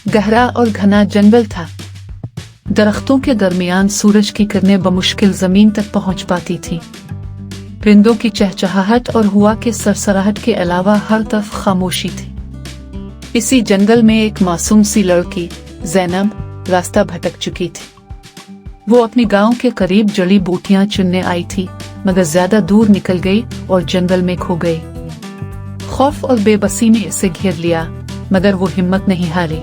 गहरा और घना जंगल था। दरख्तों के दरमियान सूरज की किरणें बमुश्किल जमीन तक पहुंच पाती थीं। परिंदों की चहचहाहट और हवा के सरसराहट के अलावा हर तरफ खामोशी थी। इसी जंगल में एक मासूम सी लड़की ज़ैनब रास्ता भटक चुकी थी। वो अपने गांव के करीब जड़ी बूटियां चुनने आई थी, मगर ज्यादा दूर निकल गई और जंगल में खो गई। खौफ और बेबसी ने इसे घेर लिया, मगर वो हिम्मत नहीं हारी।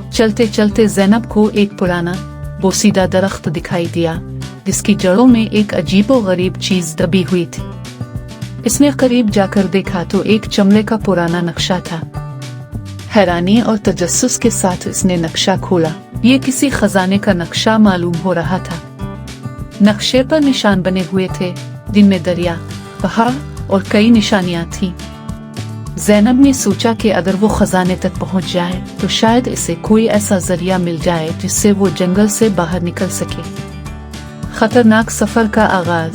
चलते चलते ज़ैनब को एक पुराना बोसीदा दरख्त दिखाई दिया, जिसकी जड़ों में एक अजीबोगरीब चीज दबी हुई थी। इसने करीब जाकर देखा तो एक चमड़े का पुराना नक्शा था। हैरानी और तजस्सुस के साथ इसने नक्शा खोला। ये किसी खजाने का नक्शा मालूम हो रहा था। नक्शे पर निशान बने हुए थे, जिनमें दरिया, पहाड़ और कई निशानियां थीं। ज़ैनब ने सोचा कि अगर वो खजाने तक पहुंच जाए तो शायद इसे कोई ऐसा जरिया मिल जाए जिससे वो जंगल से बाहर निकल सके। खतरनाक सफर का आगाज।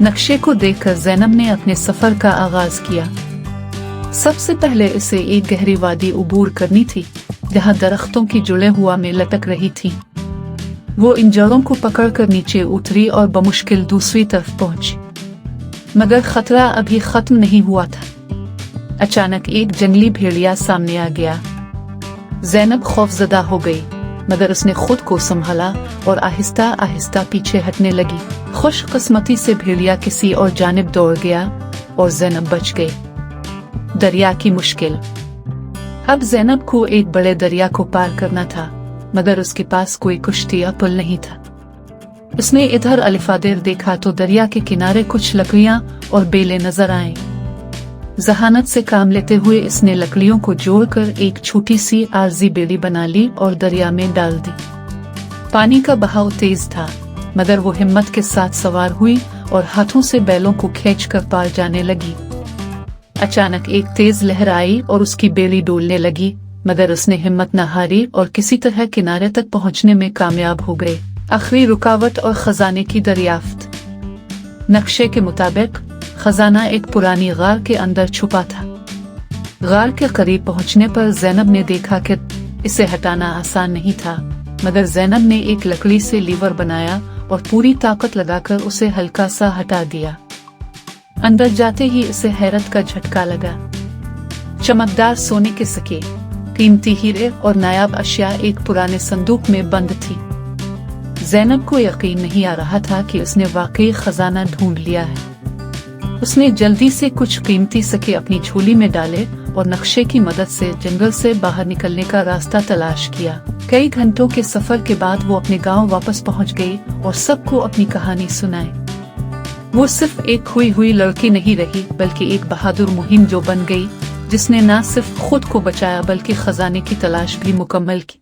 नक्शे को देखकर ज़ैनब ने अपने सफर का आगाज किया। सबसे पहले इसे एक गहरी वादी उबूर करनी थी, जहां दरख्तों की जुड़े हुआ में लटक रही थी। वो इन जड़ों को पकड़कर नीचे उतरी और बमुश्किल दूसरी तरफ पहुंची, मगर खतरा अभी खत्म नहीं हुआ था। अचानक एक जंगली भेड़िया सामने आ गया। ज़ैनब खौफजदा हो गई, मगर उसने खुद को संभाला और आहिस्ता आहिस्ता पीछे हटने लगी। खुशकिस्मती से भेड़िया किसी और जानिब दौड़ गया और ज़ैनब बच गई। दरिया की मुश्किल। अब ज़ैनब को एक बड़े दरिया को पार करना था, मगर उसके पास कोई कुश्ती या पुल नहीं था। उसने इधर अलिफादेर देखा तो दरिया के किनारे कुछ लकड़ियां और बेलें नजर आईं। जहानत से काम लेते हुए इसने लकड़ियों को जोड़कर एक छोटी सी आरजी बेड़ी बना ली और दरिया में डाल दी। पानी का बहाव तेज था, मगर वो हिम्मत के साथ सवार हुई और हाथों से बैलों को खींचकर पार जाने लगी। अचानक एक तेज लहर आई और उसकी बेड़ी डोलने लगी, मगर उसने हिम्मत न हारी और किसी तरह किनारे तक पहुंचने में कामयाब हो गए। आखिरी रुकावट और खजाने की दरियाफ्त। नक्शे के मुताबिक खजाना एक पुरानी गार के अंदर छुपा था। गार के करीब पहुंचने पर ज़ैनब ने देखा कि इसे हटाना आसान नहीं था, मगर ज़ैनब ने एक लकड़ी से लीवर बनाया और पूरी ताकत लगाकर उसे हल्का सा हटा दिया। अंदर जाते ही उसे हैरत का झटका लगा। चमकदार सोने के सिक्के, कीमती हीरे और नायाब अशिया एक पुराने संदूक में बंद थी। ज़ैनब को यकीन नहीं आ रहा था कि उसने वाकई खजाना ढूंढ लिया है। उसने जल्दी से कुछ कीमती सिक्के अपनी झोली में डाले और नक्शे की मदद से जंगल से बाहर निकलने का रास्ता तलाश किया। कई घंटों के सफर के बाद वो अपने गांव वापस पहुंच गई और सबको अपनी कहानी सुनाई। वो सिर्फ एक खोई हुई लड़की नहीं रही, बल्कि एक बहादुर मुहिम जो बन गई, जिसने न सिर्फ खुद को बचाया बल्कि खजाने की तलाश भी मुकम्मल की।